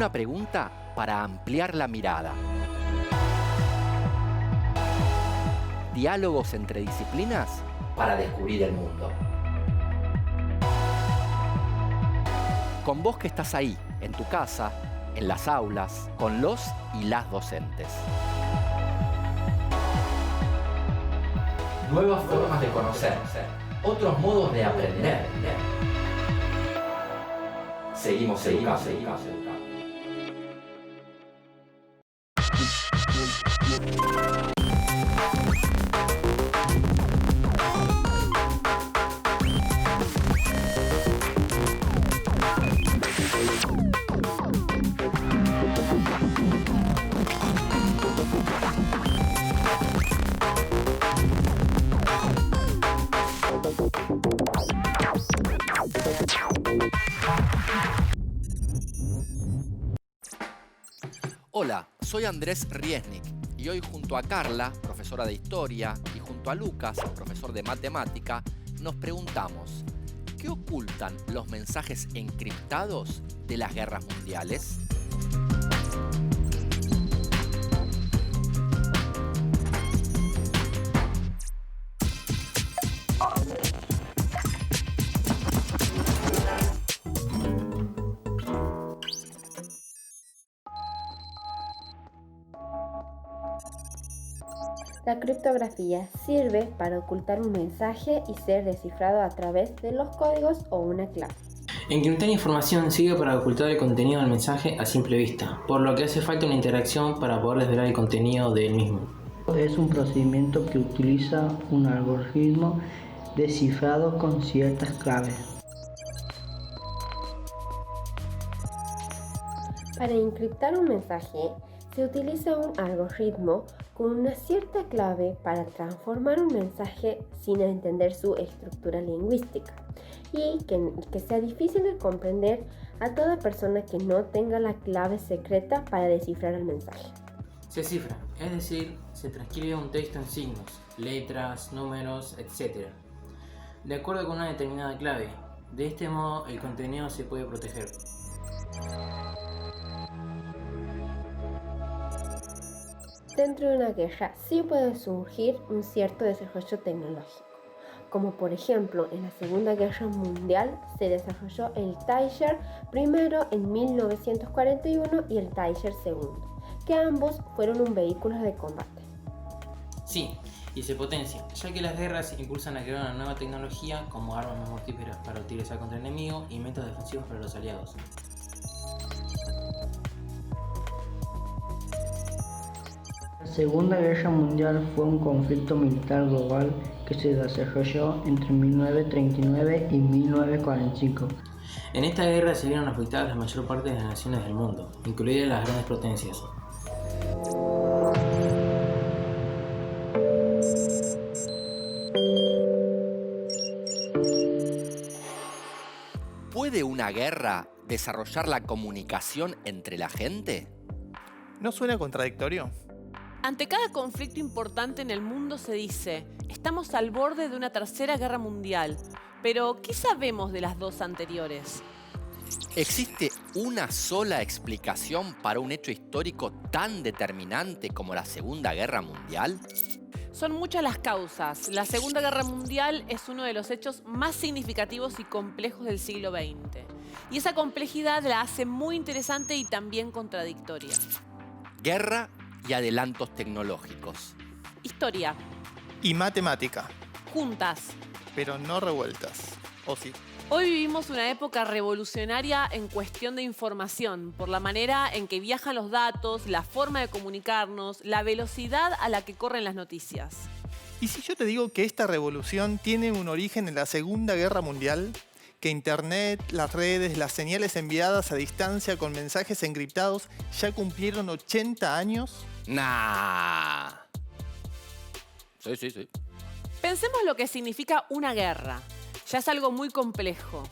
Una pregunta para ampliar la mirada. Diálogos entre disciplinas para descubrir el mundo. Con vos que estás ahí, en tu casa, en las aulas, con los y las docentes. Nuevas formas de conocer, otros modos de aprender. Seguimos educando. Hola, soy Andrés Riesnik y hoy junto a Carla, profesora de Historia, y junto a Lucas, profesor de Matemática, nos preguntamos: ¿qué ocultan los mensajes encriptados de las guerras mundiales? La criptografía sirve para ocultar un mensaje y ser descifrado a través de los códigos o una clave. Encriptar información sirve para ocultar el contenido del mensaje a simple vista, por lo que hace falta una interacción para poder desvelar el contenido del mismo. Es un procedimiento que utiliza un algoritmo descifrado con ciertas claves. Para encriptar un mensaje, se utiliza un algoritmo con una cierta clave para transformar un mensaje sin entender su estructura lingüística y que sea difícil de comprender a toda persona que no tenga la clave secreta para descifrar el mensaje. Se cifra, es decir, se transcribe un texto en signos, letras, números, etc. de acuerdo con una determinada clave. De este modo, el contenido se puede proteger. Dentro de una guerra sí puede surgir un cierto desarrollo tecnológico, como por ejemplo en la Segunda Guerra Mundial se desarrolló el Tiger primero en 1941 y el Tiger segundo, que ambos fueron un vehículo de combate. Sí, y se potencia, ya que las guerras impulsan a crear una nueva tecnología como armas mortíferas para utilizar contra el enemigo y métodos defensivos para los aliados. La Segunda Guerra Mundial fue un conflicto militar global que se desarrolló entre 1939 y 1945. En esta guerra se vieron afectadas la mayor parte de las naciones del mundo, incluidas las grandes potencias. ¿Puede una guerra desarrollar la comunicación entre la gente? ¿No suena contradictorio? Ante cada conflicto importante en el mundo se dice: estamos al borde de una tercera guerra mundial. Pero, ¿qué sabemos de las dos anteriores? ¿Existe una sola explicación para un hecho histórico tan determinante como la Segunda Guerra Mundial? Son muchas las causas. La Segunda Guerra Mundial es uno de los hechos más significativos y complejos del siglo XX. Y esa complejidad la hace muy interesante y también contradictoria. Guerra y adelantos tecnológicos. Historia. Y matemática, Juntas. pero no revueltas. ¿O sí? Hoy vivimos una época revolucionaria en cuestión de información, por la manera en que viajan los datos, la forma de comunicarnos, la velocidad a la que corren las noticias. ¿Y si yo te digo que esta revolución tiene un origen en la Segunda Guerra Mundial? Que Internet, las redes, las señales enviadas a distancia con mensajes encriptados ya cumplieron 80 años? Nah. Sí. Pensemos lo que significa una guerra. Ya es algo muy complejo.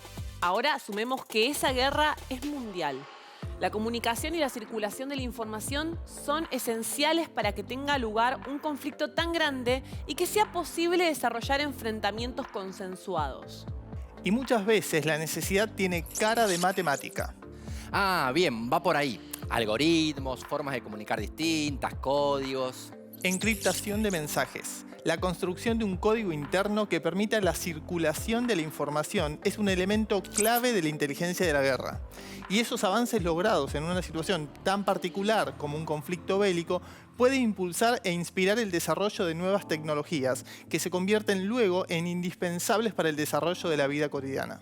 Ahora asumemos que esa guerra es mundial. La comunicación y la circulación de la información son esenciales para que tenga lugar un conflicto tan grande y que sea posible desarrollar enfrentamientos consensuados. Y muchas veces la necesidad tiene cara de matemática. Ah, bien, va por ahí. Algoritmos, formas de comunicar distintas, códigos. Encriptación de mensajes. La construcción de un código interno que permita la circulación de la información es un elemento clave de la inteligencia de la guerra. Y esos avances logrados en una situación tan particular como un conflicto bélico pueden impulsar e inspirar el desarrollo de nuevas tecnologías que se convierten luego en indispensables para el desarrollo de la vida cotidiana.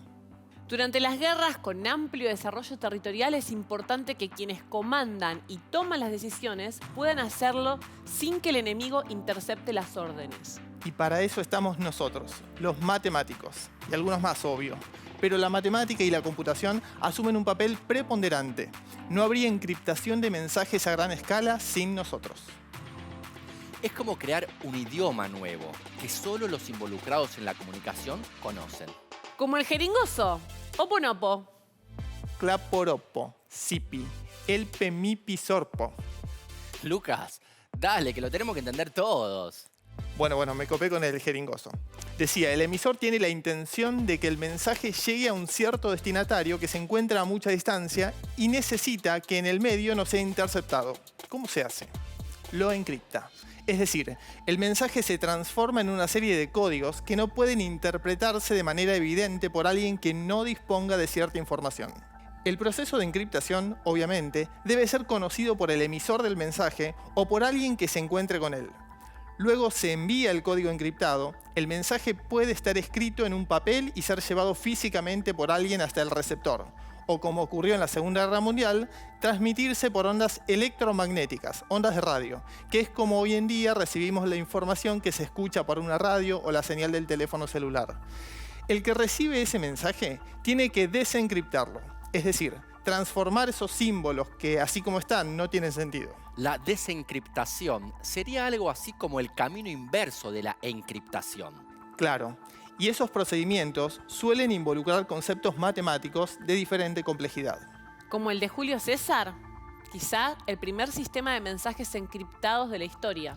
Durante las guerras con amplio desarrollo territorial es importante que quienes comandan y toman las decisiones puedan hacerlo sin que el enemigo intercepte las órdenes. Y para eso estamos nosotros, los matemáticos, y algunos más, obvio. Pero la matemática y la computación asumen un papel preponderante. No habría encriptación de mensajes a gran escala sin nosotros. Es como crear un idioma nuevo que solo los involucrados en la comunicación conocen. Como el jeringoso, oponopo. Claporopo, sipi, elpe mipi sorpo. Lucas, dale, que lo tenemos que entender todos. Bueno, me copé con el jeringoso. Decía, el emisor tiene la intención de que el mensaje llegue a un cierto destinatario que se encuentra a mucha distancia y necesita que en el medio no sea interceptado. ¿Cómo se hace? Lo encripta. Es decir, el mensaje se transforma en una serie de códigos que no pueden interpretarse de manera evidente por alguien que no disponga de cierta información. El proceso de encriptación, obviamente, debe ser conocido por el emisor del mensaje o por alguien que se encuentre con él. Luego se envía el código encriptado, el mensaje puede estar escrito en un papel y ser llevado físicamente por alguien hasta el receptor, o como ocurrió en la Segunda Guerra Mundial, transmitirse por ondas electromagnéticas, ondas de radio, que es como hoy en día recibimos la información que se escucha por una radio o la señal del teléfono celular. El que recibe ese mensaje tiene que desencriptarlo, es decir, transformar esos símbolos que así como están no tienen sentido. La desencriptación sería algo así como el camino inverso de la encriptación. Claro. Y esos procedimientos suelen involucrar conceptos matemáticos de diferente complejidad. Como el de Julio César, quizá el primer sistema de mensajes encriptados de la historia.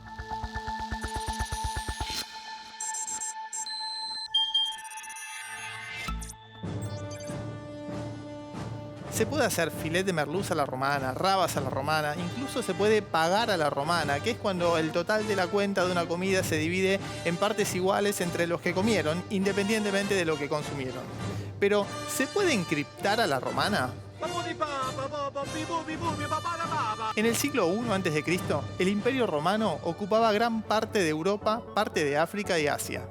Se puede hacer filet de merluza a la romana, rabas a la romana, incluso se puede pagar a la romana, que es cuando el total de la cuenta de una comida se divide en partes iguales entre los que comieron, independientemente de lo que consumieron. Pero, ¿se puede encriptar a la romana? En el siglo I a.C., el Imperio Romano ocupaba gran parte de Europa, parte de África y Asia.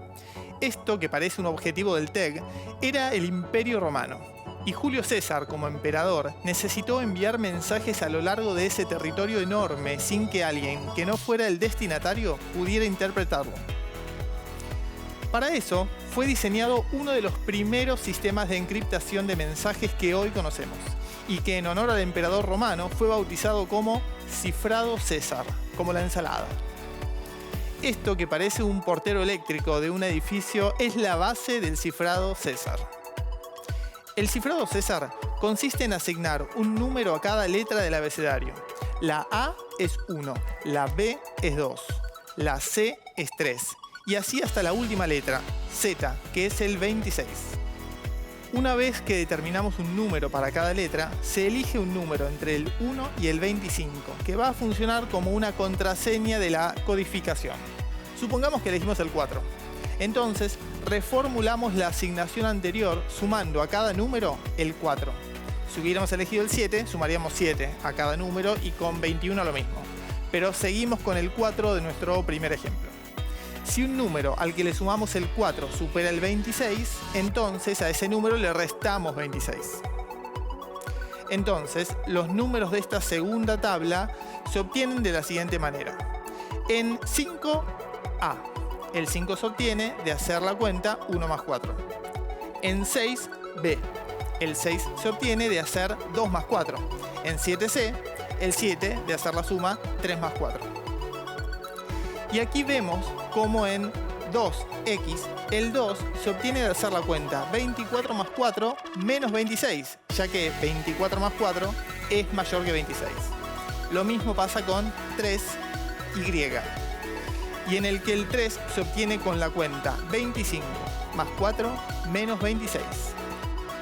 Esto, que parece un objetivo del TEG, era el Imperio Romano. Y Julio César, como emperador, necesitó enviar mensajes a lo largo de ese territorio enorme sin que alguien que no fuera el destinatario pudiera interpretarlo. Para eso, fue diseñado uno de los primeros sistemas de encriptación de mensajes que hoy conocemos, y que en honor al emperador romano fue bautizado como cifrado César, como la ensalada. Esto, que parece un portero eléctrico de un edificio, es la base del cifrado César. El cifrado César consiste en asignar un número a cada letra del abecedario. La A es 1, la B es 2, la C es 3, y así hasta la última letra, Z, que es el 26. Una vez que determinamos un número para cada letra, se elige un número entre el 1 y el 25, que va a funcionar como una contraseña de la codificación. Supongamos que elegimos el 4. Entonces, reformulamos la asignación anterior sumando a cada número el 4. Si hubiéramos elegido el 7, sumaríamos 7 a cada número y con 21 lo mismo. Pero seguimos con el 4 de nuestro primer ejemplo. Si un número al que le sumamos el 4 supera el 26, entonces a ese número le restamos 26. Entonces, los números de esta segunda tabla se obtienen de la siguiente manera. En 5A, el 5 se obtiene de hacer la cuenta 1 más 4. En 6B, el 6 se obtiene de hacer 2 más 4. En 7C, el 7 de hacer la suma 3 más 4. Y aquí vemos cómo en 2X, el 2 se obtiene de hacer la cuenta 24 más 4 menos 26, ya que 24 más 4 es mayor que 26. Lo mismo pasa con 3Y. Y en el que el 3 se obtiene con la cuenta 25 más 4 menos 26.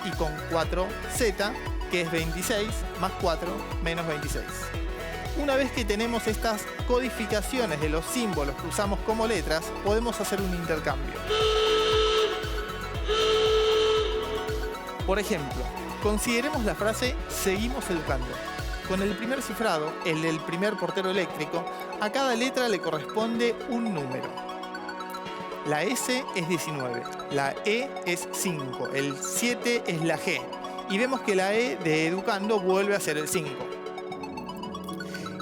Y con 4Z que es 26 más 4 menos 26. Una vez que tenemos estas codificaciones de los símbolos que usamos como letras, podemos hacer un intercambio. Por ejemplo, consideremos la frase "seguimos educando". Con el primer cifrado, el del primer portero eléctrico, a cada letra le corresponde un número. La S es 19, la E es 5, el 7 es la G. Y vemos que la E de educando vuelve a ser el 5.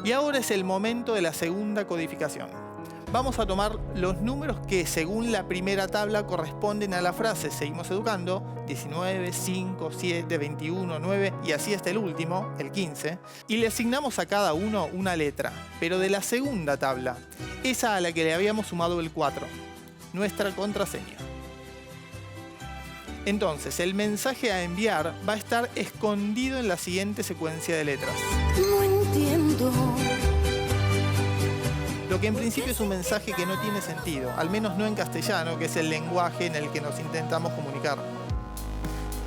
Y ahora es el momento de la segunda codificación. Vamos a tomar los números que según la primera tabla corresponden a la frase "seguimos educando", 19, 5, 7, 21, 9 y así hasta el último, el 15, y le asignamos a cada uno una letra, pero de la segunda tabla, esa a la que le habíamos sumado el 4, nuestra contraseña. Entonces, el mensaje a enviar va a estar escondido en la siguiente secuencia de letras. No entiendo. Lo que en principio es un mensaje que no tiene sentido, al menos no en castellano, que es el lenguaje en el que nos intentamos comunicar.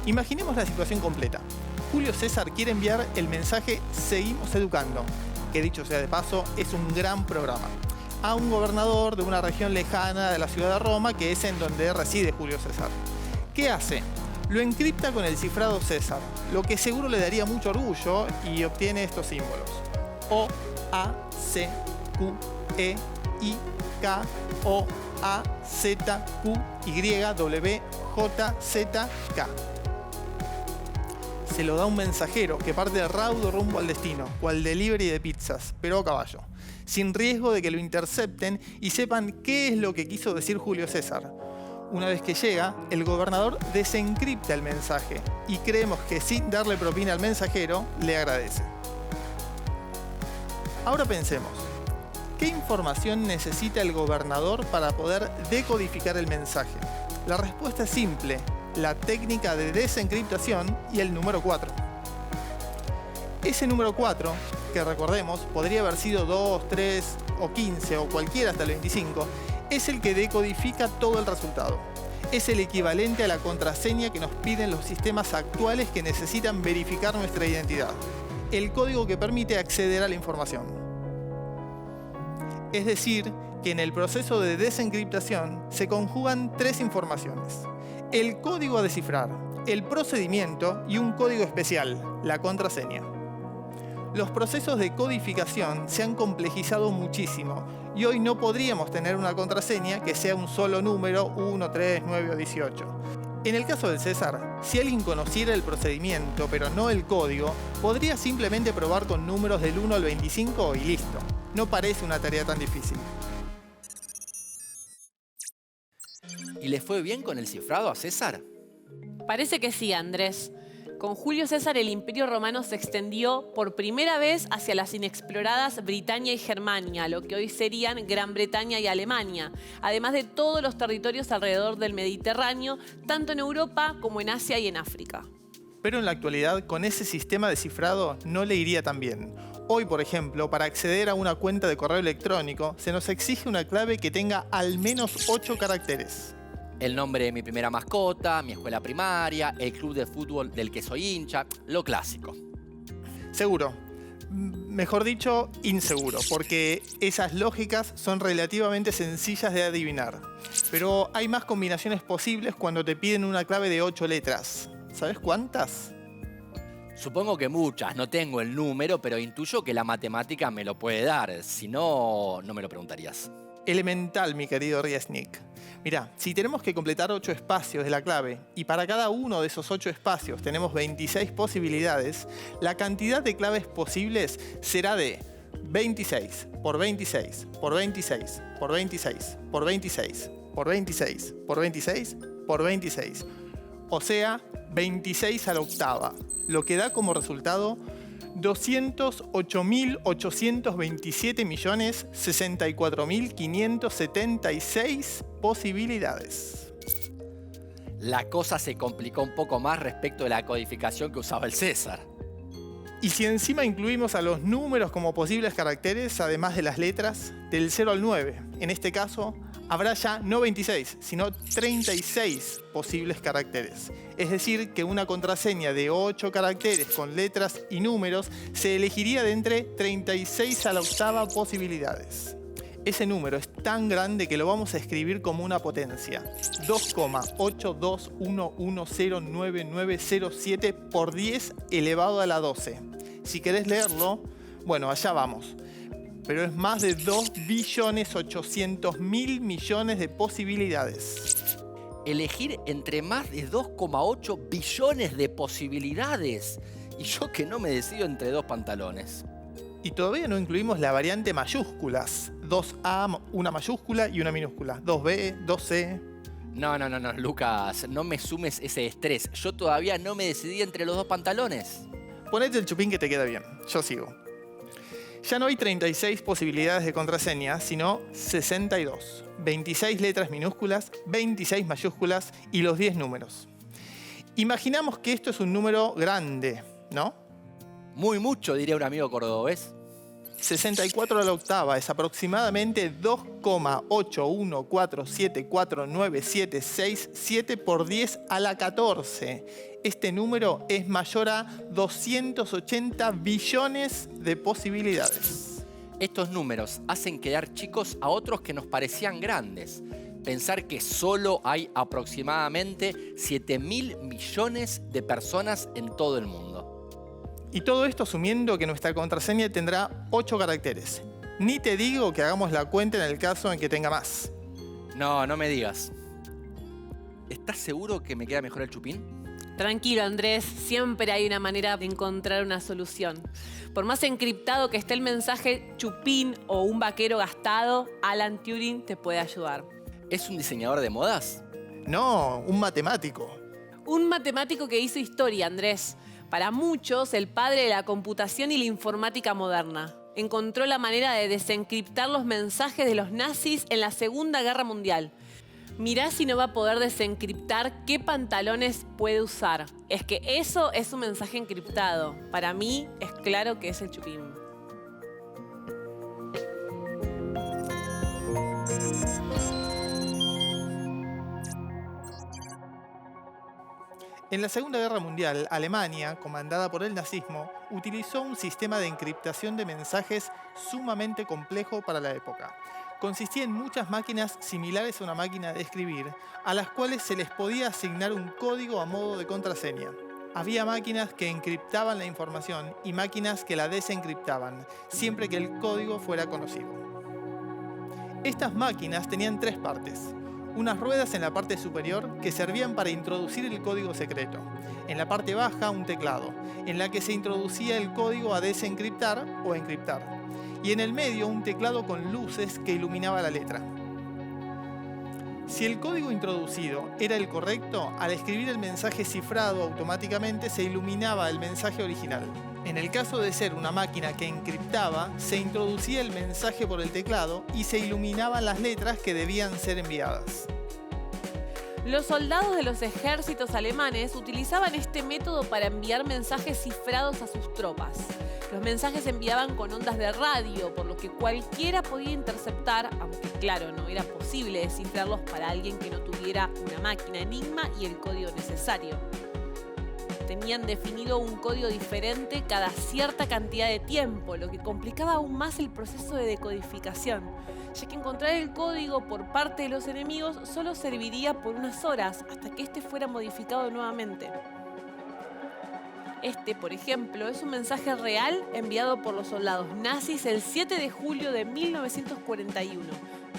Imaginemos la situación completa. Julio César quiere enviar el mensaje "seguimos educando", que dicho sea de paso, es un gran programa, a un gobernador de una región lejana de la ciudad de Roma, que es en donde reside Julio César. ¿Qué hace? Lo encripta con el cifrado César, lo que seguro le daría mucho orgullo, y obtiene estos símbolos: O, A, C, Q, E, I, K, O, A, Z, Q, Y, W, J, Z, K. Se lo da un mensajero que parte de raudo rumbo al destino, cual delivery de pizzas, pero a caballo, sin riesgo de que lo intercepten y sepan qué es lo que quiso decir Julio César. Una vez que llega, el gobernador desencripta el mensaje y creemos que sin darle propina al mensajero, le agradece. Ahora pensemos, ¿qué información necesita el gobernador para poder decodificar el mensaje? La respuesta es simple: la técnica de desencriptación y el número 4. Ese número 4, que recordemos, podría haber sido 2, 3 o 15 o cualquiera hasta el 25, es el que decodifica todo el resultado. Es el equivalente a la contraseña que nos piden los sistemas actuales que necesitan verificar nuestra identidad. El código que permite acceder a la información. Es decir, que en el proceso de desencriptación se conjugan 3 informaciones: el código a descifrar, el procedimiento y un código especial, la contraseña. Los procesos de codificación se han complejizado muchísimo y hoy no podríamos tener una contraseña que sea un solo número, 1, 3, 9 o 18. En el caso del César, si alguien conociera el procedimiento pero no el código, podría simplemente probar con números del 1 al 25 y listo. No parece una tarea tan difícil. ¿Y le fue bien con el cifrado a César? Parece que sí, Andrés. Con Julio César el Imperio Romano se extendió por primera vez hacia las inexploradas Britania y Germania, lo que hoy serían Gran Bretaña y Alemania, además de todos los territorios alrededor del Mediterráneo, tanto en Europa como en Asia y en África. Pero en la actualidad, con ese sistema de cifrado no le iría tan bien. Hoy, por ejemplo, para acceder a una cuenta de correo electrónico, se nos exige una clave que tenga al menos 8 caracteres. El nombre de mi primera mascota, mi escuela primaria, el club de fútbol del que soy hincha, lo clásico. Seguro. Mejor dicho, inseguro, porque esas lógicas son relativamente sencillas de adivinar. Pero hay más combinaciones posibles cuando te piden una clave de 8 letras. ¿Sabes cuántas? Supongo que muchas, no tengo el número, pero intuyo que la matemática me lo puede dar. Si no, no me lo preguntarías. Elemental, mi querido Riesnik. Mirá, si tenemos que completar 8 espacios de la clave y para cada uno de esos 8 espacios tenemos 26 posibilidades, la cantidad de claves posibles será de 26 por 26 por 26 por 26 por 26 por 26 por 26 por 26. O sea, 26 a la octava, lo que da como resultado 208.827.064.576 posibilidades. La cosa se complicó un poco más respecto de la codificación que usaba el César. Y si encima incluimos a los números como posibles caracteres, además de las letras, del 0 al 9, en este caso, habrá ya no 26, sino 36 posibles caracteres. Es decir, que una contraseña de 8 caracteres con letras y números se elegiría de entre 36 a la octava posibilidades. Ese número es tan grande que lo vamos a escribir como una potencia. 2,8211099907 por 10 elevado a la 12. Si querés leerlo, bueno, allá vamos. Pero es más de 2.800.000 millones de posibilidades. Elegir entre más de 2,8 billones de posibilidades. Y yo que no me decido entre 2 pantalones. Y todavía no incluimos la variante mayúsculas. 2A, una mayúscula y una minúscula. 2B, 2C. No, Lucas, no me sumes ese estrés. Yo todavía no me decidí entre los 2 pantalones. Ponete el chupín que te queda bien. Yo sigo. Ya no hay 36 posibilidades de contraseña, sino 62. 26 letras minúsculas, 26 mayúsculas y los 10 números. Imaginamos que esto es un número grande, ¿no? Muy mucho, diría un amigo cordobés. 64 a la octava es aproximadamente 2,814749767 por 10 a la 14. Este número es mayor a 280 billones de posibilidades. Estos números hacen quedar chicos a otros que nos parecían grandes. Pensar que solo hay aproximadamente 7.000 millones de personas en todo el mundo. Y todo esto asumiendo que nuestra contraseña tendrá 8 caracteres. Ni te digo que hagamos la cuenta en el caso en que tenga más. No me digas. ¿Estás seguro que me queda mejor el chupín? Tranquilo, Andrés, siempre hay una manera de encontrar una solución. Por más encriptado que esté el mensaje chupín o un vaquero gastado, Alan Turing te puede ayudar. ¿Es un diseñador de modas? No, un matemático. Un matemático que hizo historia, Andrés. Para muchos, el padre de la computación y la informática moderna. Encontró la manera de desencriptar los mensajes de los nazis en la Segunda Guerra Mundial. Mirá si no va a poder desencriptar qué pantalones puede usar. Es que eso es un mensaje encriptado. Para mí es claro que es el chupín. En la Segunda Guerra Mundial, Alemania, comandada por el nazismo, utilizó un sistema de encriptación de mensajes sumamente complejo para la época. Consistía en muchas máquinas similares a una máquina de escribir, a las cuales se les podía asignar un código a modo de contraseña. Había máquinas que encriptaban la información y máquinas que la desencriptaban, siempre que el código fuera conocido. Estas máquinas tenían 3 partes. Unas ruedas en la parte superior que servían para introducir el código secreto. En la parte baja, un teclado, en la que se introducía el código a desencriptar o encriptar. Y en el medio, un teclado con luces que iluminaba la letra. Si el código introducido era el correcto, al escribir el mensaje cifrado automáticamente se iluminaba el mensaje original. En el caso de ser una máquina que encriptaba, se introducía el mensaje por el teclado y se iluminaban las letras que debían ser enviadas. Los soldados de los ejércitos alemanes utilizaban este método para enviar mensajes cifrados a sus tropas. Los mensajes se enviaban con ondas de radio, por lo que cualquiera podía interceptar, aunque claro, no era posible descifrarlos para alguien que no tuviera una máquina Enigma y el código necesario. Tenían definido un código diferente cada cierta cantidad de tiempo, lo que complicaba aún más el proceso de decodificación, ya que encontrar el código por parte de los enemigos solo serviría por unas horas hasta que este fuera modificado nuevamente. Este, por ejemplo, es un mensaje real enviado por los soldados nazis el 7 de julio de 1941,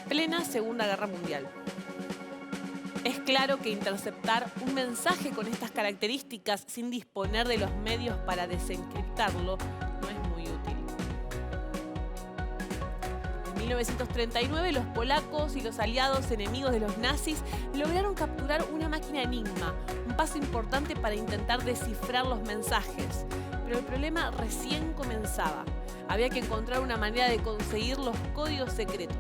plena Segunda Guerra Mundial. Es claro que interceptar un mensaje con estas características sin disponer de los medios para desencriptarlo no es muy útil. En 1939, los polacos y los aliados enemigos de los nazis lograron capturar una máquina Enigma, un paso importante para intentar descifrar los mensajes. Pero el problema recién comenzaba. Había que encontrar una manera de conseguir los códigos secretos.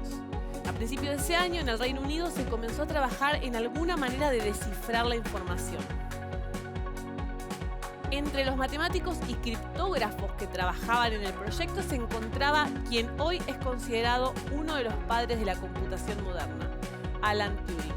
A principios de ese año, en el Reino Unido, se comenzó a trabajar en alguna manera de descifrar la información. Entre los matemáticos y criptógrafos que trabajaban en el proyecto se encontraba quien hoy es considerado uno de los padres de la computación moderna, Alan Turing.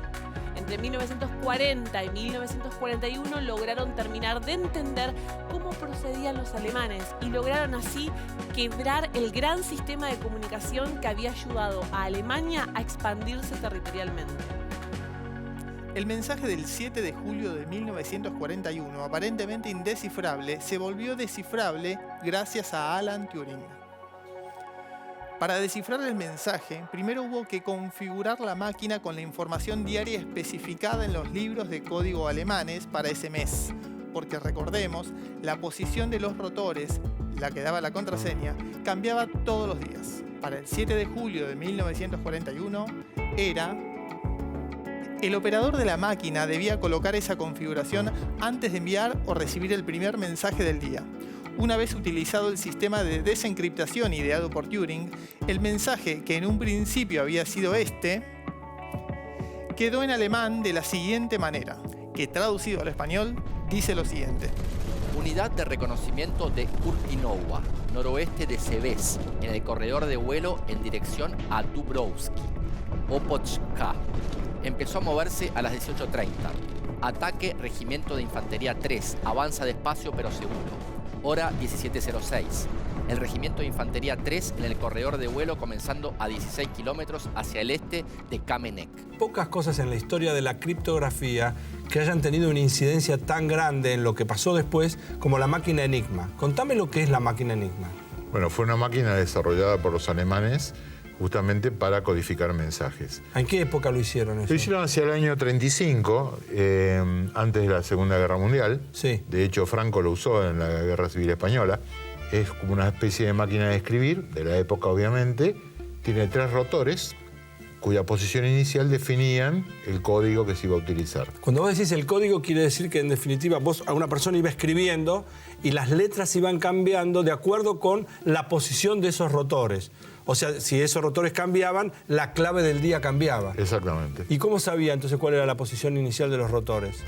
Entre 1940 y 1941 lograron terminar de entender cómo procedían los alemanes y lograron así quebrar el gran sistema de comunicación que había ayudado a Alemania a expandirse territorialmente. El mensaje del 7 de julio de 1941, aparentemente indescifrable, se volvió descifrable gracias a Alan Turing. Para descifrar el mensaje, primero hubo que configurar la máquina con la información diaria especificada en los libros de código alemanes para ese mes, porque recordemos, la posición de los rotores, la que daba la contraseña, cambiaba todos los días. Para el 7 de julio de 1941 era... El operador de la máquina debía colocar esa configuración antes de enviar o recibir el primer mensaje del día. Una vez utilizado el sistema de desencriptación ideado por Turing, el mensaje, que en un principio había sido este, quedó en alemán de la siguiente manera, que traducido al español dice lo siguiente. Unidad de reconocimiento de Urpinowa, noroeste de Seves, en el corredor de vuelo en dirección a Dubrovsky. Opochka. Empezó a moverse a las 18:30. Ataque Regimiento de Infantería 3. Avanza despacio pero seguro. Hora 17:06. El Regimiento de Infantería 3 en el corredor de vuelo comenzando a 16 kilómetros hacia el este de Kamenek. Pocas cosas en la historia de la criptografía que hayan tenido una incidencia tan grande en lo que pasó después como la máquina Enigma. Contame lo que es la máquina Enigma. Bueno, fue una máquina desarrollada por los alemanes justamente para codificar mensajes. ¿En qué época lo hicieron eso? Lo hicieron hacia el año 35, antes de la Segunda Guerra Mundial. Sí. De hecho, Franco lo usó en la Guerra Civil Española. Es como una especie de máquina de escribir, de la época obviamente. Tiene 3 rotores, cuya posición inicial definían el código que se iba a utilizar. Cuando vos decís el código, quiere decir que en definitiva vos a una persona iba escribiendo y las letras iban cambiando de acuerdo con la posición de esos rotores. O sea, si esos rotores cambiaban, la clave del día cambiaba. Exactamente. ¿Y cómo sabía entonces cuál era la posición inicial de los rotores?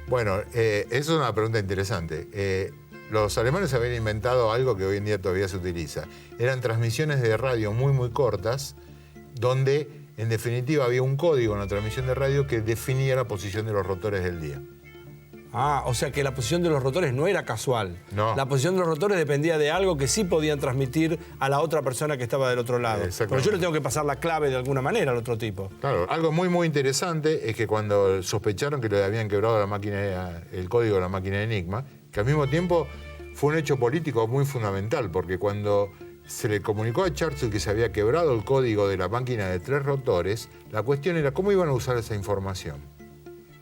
Bueno, esa es una pregunta interesante. Los alemanes habían inventado algo que hoy en día todavía se utiliza. Eran transmisiones de radio muy, muy cortas, donde en definitiva había un código en la transmisión de radio que definía la posición de los rotores del día. Ah, o sea que la posición de los rotores no era casual. No. La posición de los rotores dependía de algo que sí podían transmitir a la otra persona que estaba del otro lado. Pero yo le tengo que pasar la clave de alguna manera al otro tipo. Claro, algo muy, muy interesante es que cuando sospecharon que le habían quebrado la máquina, el código de la máquina Enigma, que al mismo tiempo fue un hecho político muy fundamental, porque cuando se le comunicó a Churchill que se había quebrado el código de la máquina de 3 rotores, la cuestión era cómo iban a usar esa información.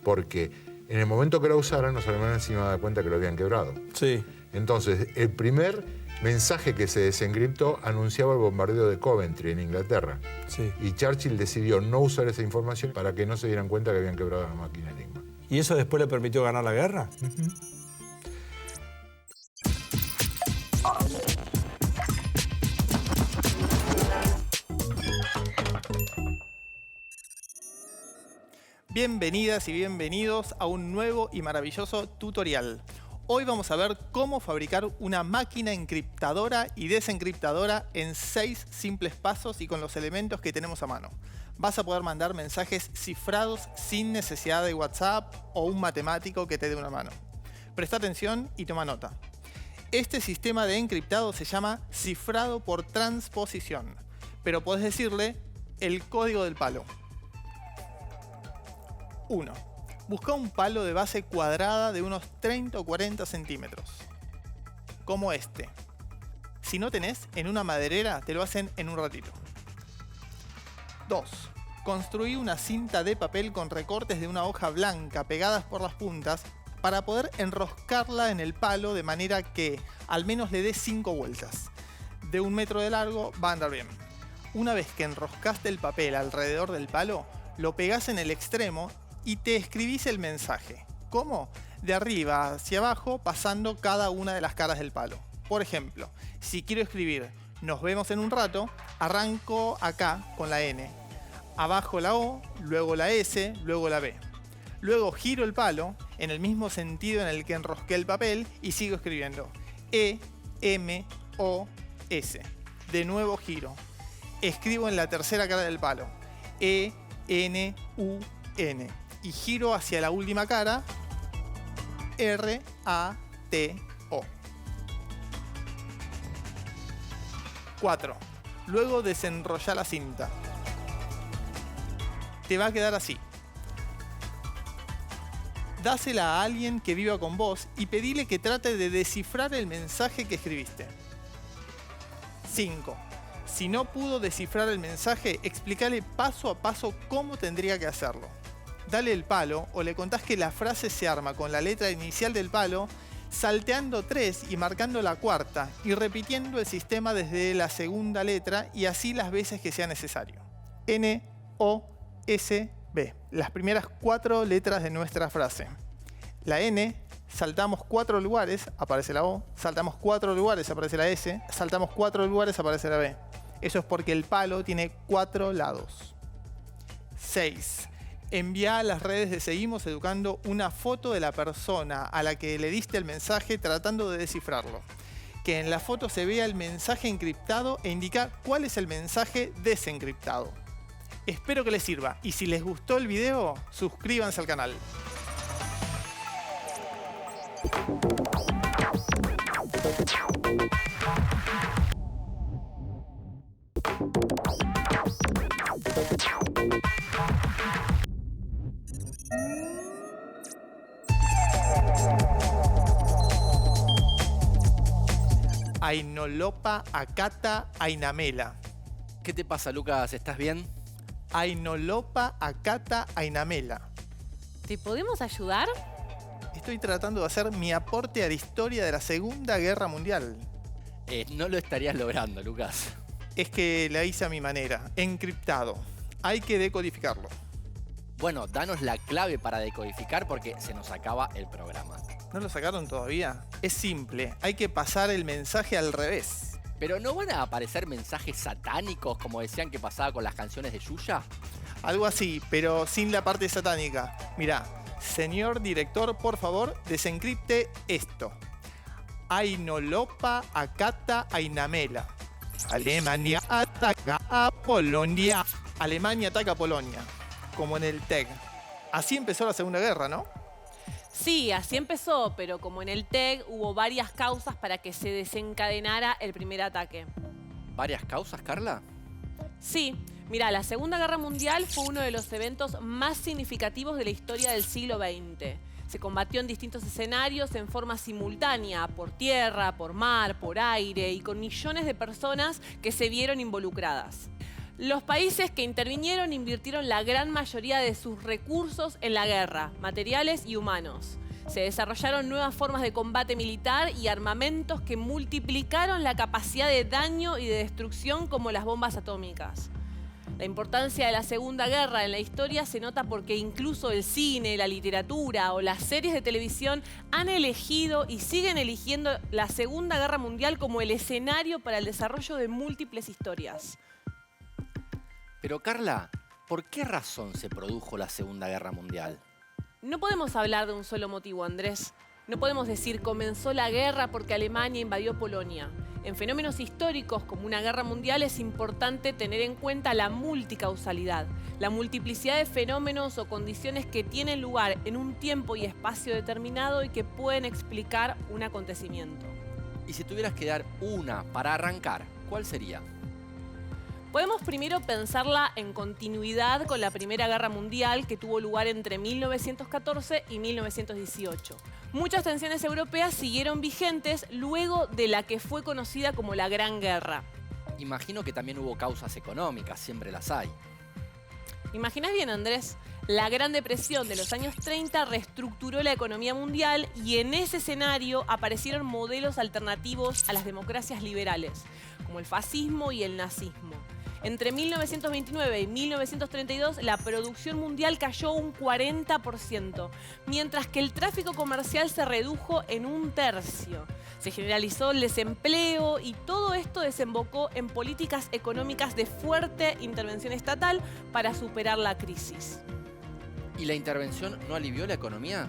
Porque en el momento que la usaran, los alemanes se iban a dar cuenta que lo habían quebrado. Sí. Entonces, el primer mensaje que se desencriptó anunciaba el bombardeo de Coventry, en Inglaterra. Sí. Y Churchill decidió no usar esa información para que no se dieran cuenta que habían quebrado la máquina Enigma. ¿Y eso después le permitió ganar la guerra? Bienvenidas y bienvenidos a un nuevo y maravilloso tutorial. Hoy vamos a ver cómo fabricar una máquina encriptadora y desencriptadora en 6 simples pasos y con los elementos que tenemos a mano. Vas a poder mandar mensajes cifrados sin necesidad de WhatsApp o un matemático que te dé una mano. Presta atención y toma nota. Este sistema de encriptado se llama cifrado por transposición, pero podés decirle el código del palo. 1. Busca un palo de base cuadrada de unos 30 o 40 centímetros, como este. Si no tenés, en una maderera te lo hacen en un ratito. 2. Construí una cinta de papel con recortes de una hoja blanca pegadas por las puntas para poder enroscarla en el palo de manera que al menos le dé 5 vueltas. De 1 metro de largo va a andar bien. Una vez que enroscaste el papel alrededor del palo, lo pegás en el extremo y te escribís el mensaje. ¿Cómo? De arriba hacia abajo, pasando cada una de las caras del palo. Por ejemplo, si quiero escribir nos vemos en un rato, arranco acá con la N. Abajo la O, luego la S, luego la B. Luego giro el palo en el mismo sentido en el que enrosqué el papel y sigo escribiendo. E, M, O, S. De nuevo giro. Escribo en la tercera cara del palo. E, N, U, N. Y giro hacia la última cara. R, A, T, O. 4. Luego desenrolla la cinta. Te va a quedar así. Dásela a alguien que viva con vos y pedile que trate de descifrar el mensaje que escribiste. 5. Si no pudo descifrar el mensaje, explícale paso a paso cómo tendría que hacerlo. Dale el palo o le contás que la frase se arma con la letra inicial del palo, salteando 3 y marcando la cuarta y repitiendo el sistema desde la segunda letra y así las veces que sea necesario. N, O, S, B. Las primeras 4 letras de nuestra frase. La N, saltamos 4 lugares, aparece la O. Saltamos 4 lugares, aparece la S. Saltamos 4 lugares, aparece la B. Eso es porque el palo tiene 4 lados. 6. Envía a las redes de Seguimos Educando una foto de la persona a la que le diste el mensaje tratando de descifrarlo. Que en la foto se vea el mensaje encriptado e indica cuál es el mensaje desencriptado. Espero que les sirva y si les gustó el video, suscríbanse al canal. Ainolopa Acata Ainamela. ¿Qué te pasa, Lucas? ¿Estás bien? Ainolopa Acata Ainamela. ¿Te podemos ayudar? Estoy tratando de hacer mi aporte a la historia de la Segunda Guerra Mundial. No lo estarías logrando, Lucas. Es que la hice a mi manera, encriptado. Hay que decodificarlo. Bueno, danos la clave para decodificar porque se nos acaba el programa. ¿No lo sacaron todavía? Es simple, hay que pasar el mensaje al revés. ¿Pero no van a aparecer mensajes satánicos como decían que pasaba con las canciones de Yuya? Algo así, pero sin la parte satánica. Mirá, señor director, por favor, desencripte esto. Ainolopa Acata Ainamela. Alemania ataca a Polonia. Alemania ataca a Polonia, como en el TEG. Así empezó la Segunda Guerra, ¿no? Sí, así empezó, pero como en el TEG hubo varias causas para que se desencadenara el primer ataque. ¿Varias causas, Carla? Sí, mira, la Segunda Guerra Mundial fue uno de los eventos más significativos de la historia del siglo XX. Se combatió en distintos escenarios en forma simultánea, por tierra, por mar, por aire y con millones de personas que se vieron involucradas. Los países que intervinieron invirtieron la gran mayoría de sus recursos en la guerra, materiales y humanos. Se desarrollaron nuevas formas de combate militar y armamentos que multiplicaron la capacidad de daño y de destrucción como las bombas atómicas. La importancia de la Segunda Guerra en la historia se nota porque incluso el cine, la literatura o las series de televisión han elegido y siguen eligiendo la Segunda Guerra Mundial como el escenario para el desarrollo de múltiples historias. Pero Carla, ¿por qué razón se produjo la Segunda Guerra Mundial? No podemos hablar de un solo motivo, Andrés. No podemos decir comenzó la guerra porque Alemania invadió Polonia. En fenómenos históricos como una guerra mundial es importante tener en cuenta la multicausalidad, la multiplicidad de fenómenos o condiciones que tienen lugar en un tiempo y espacio determinado y que pueden explicar un acontecimiento. Y si tuvieras que dar una para arrancar, ¿cuál sería? Podemos primero pensarla en continuidad con la Primera Guerra Mundial que tuvo lugar entre 1914 y 1918. Muchas tensiones europeas siguieron vigentes luego de la que fue conocida como la Gran Guerra. Imagino que también hubo causas económicas, siempre las hay. ¿Imaginás bien, Andrés? La Gran Depresión de los años 30 reestructuró la economía mundial y en ese escenario aparecieron modelos alternativos a las democracias liberales, como el fascismo y el nazismo. Entre 1929 y 1932, la producción mundial cayó un 40%, mientras que el tráfico comercial se redujo en un tercio. Se generalizó el desempleo y todo esto desembocó en políticas económicas de fuerte intervención estatal para superar la crisis. ¿Y la intervención no alivió la economía?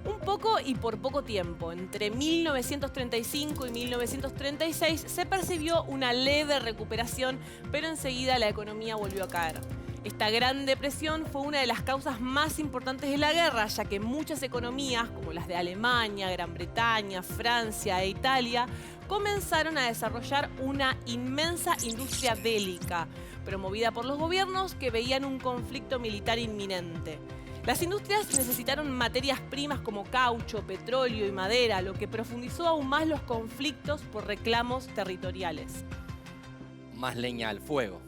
Un poco y por poco tiempo. Entre 1935 y 1936 se percibió una leve recuperación, pero enseguida la economía volvió a caer. Esta gran depresión fue una de las causas más importantes de la guerra, ya que muchas economías, como las de Alemania, Gran Bretaña, Francia e Italia, comenzaron a desarrollar una inmensa industria bélica, promovida por los gobiernos que veían un conflicto militar inminente. Las industrias necesitaron materias primas como caucho, petróleo y madera, lo que profundizó aún más los conflictos por reclamos territoriales. Más leña al fuego.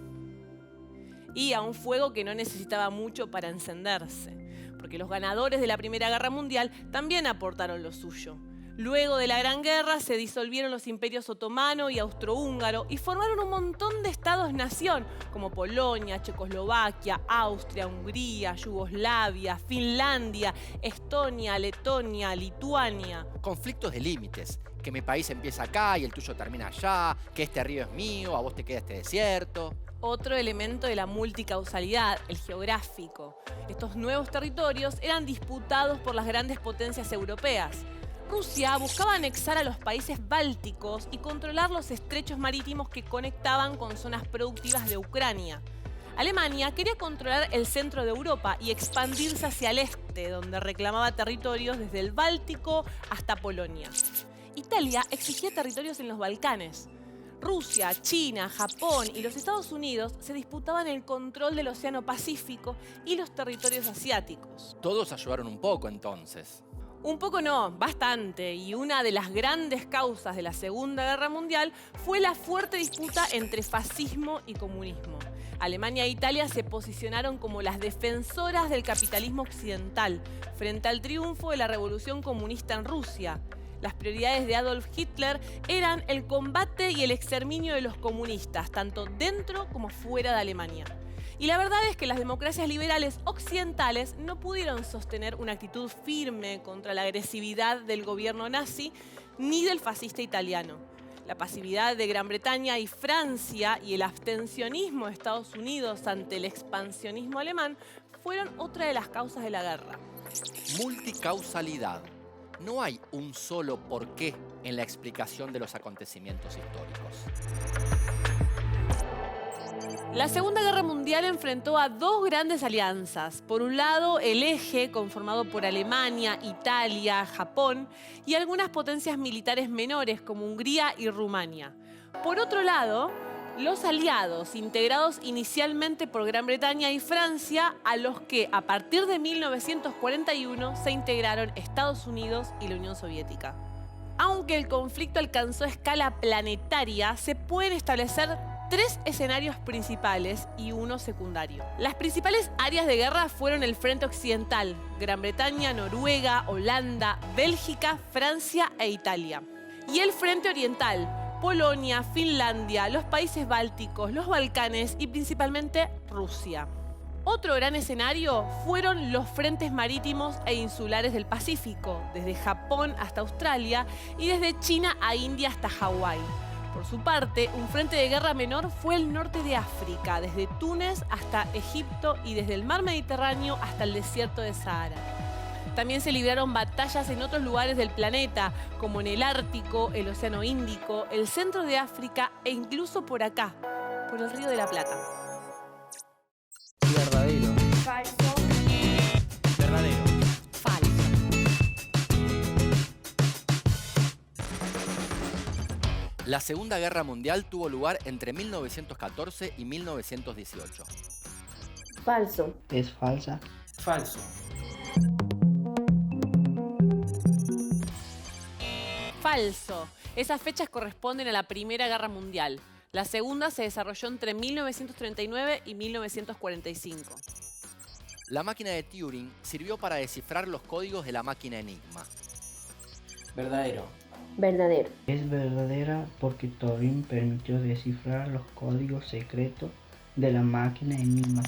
Y a un fuego que no necesitaba mucho para encenderse, porque los ganadores de la Primera Guerra Mundial también aportaron lo suyo. Luego de la Gran Guerra se disolvieron los imperios otomano y austrohúngaro y formaron un montón de estados-nación, como Polonia, Checoslovaquia, Austria, Hungría, Yugoslavia, Finlandia, Estonia, Letonia, Lituania. Conflictos de límites, que mi país empieza acá y el tuyo termina allá, que este río es mío, a vos te queda este desierto. Otro elemento de la multicausalidad, el geográfico. Estos nuevos territorios eran disputados por las grandes potencias europeas. Rusia buscaba anexar a los países bálticos y controlar los estrechos marítimos que conectaban con zonas productivas de Ucrania. Alemania quería controlar el centro de Europa y expandirse hacia el este, donde reclamaba territorios desde el Báltico hasta Polonia. Italia exigía territorios en los Balcanes. Rusia, China, Japón y los Estados Unidos se disputaban el control del Océano Pacífico y los territorios asiáticos. Todos ayudaron un poco entonces. Un poco no, bastante, y una de las grandes causas de la Segunda Guerra Mundial fue la fuerte disputa entre fascismo y comunismo. Alemania e Italia se posicionaron como las defensoras del capitalismo occidental frente al triunfo de la revolución comunista en Rusia. Las prioridades de Adolf Hitler eran el combate y el exterminio de los comunistas, tanto dentro como fuera de Alemania. Y la verdad es que las democracias liberales occidentales no pudieron sostener una actitud firme contra la agresividad del gobierno nazi ni del fascista italiano. La pasividad de Gran Bretaña y Francia y el abstencionismo de Estados Unidos ante el expansionismo alemán fueron otra de las causas de la guerra. Multicausalidad. No hay un solo porqué en la explicación de los acontecimientos históricos. La Segunda Guerra Mundial enfrentó a dos grandes alianzas. Por un lado, el eje, conformado por Alemania, Italia, Japón y algunas potencias militares menores como Hungría y Rumania. Por otro lado, los aliados, integrados inicialmente por Gran Bretaña y Francia, a los que a partir de 1941 se integraron Estados Unidos y la Unión Soviética. Aunque el conflicto alcanzó escala planetaria, se pueden establecer tres escenarios principales y uno secundario. Las principales áreas de guerra fueron el frente occidental, Gran Bretaña, Noruega, Holanda, Bélgica, Francia e Italia. Y el frente oriental, Polonia, Finlandia, los países bálticos, los Balcanes y principalmente Rusia. Otro gran escenario fueron los frentes marítimos e insulares del Pacífico, desde Japón hasta Australia y desde China a India hasta Hawái. Por su parte, un frente de guerra menor fue el norte de África, desde Túnez hasta Egipto y desde el mar Mediterráneo hasta el desierto de Sahara. También se libraron batallas en otros lugares del planeta, como en el Ártico, el Océano Índico, el centro de África e incluso por acá, por el Río de la Plata. Verdadero. Falso. Verdadero. Falso. La Segunda Guerra Mundial tuvo lugar entre 1914 y 1918. Falso. Es falsa. Falso. Falso. Esas fechas corresponden a la Primera Guerra Mundial. La segunda se desarrolló entre 1939 y 1945. La máquina de Turing sirvió para descifrar los códigos de la máquina Enigma. Verdadero. Verdadero. Es verdadera porque Turing permitió descifrar los códigos secretos de la máquina Enigma.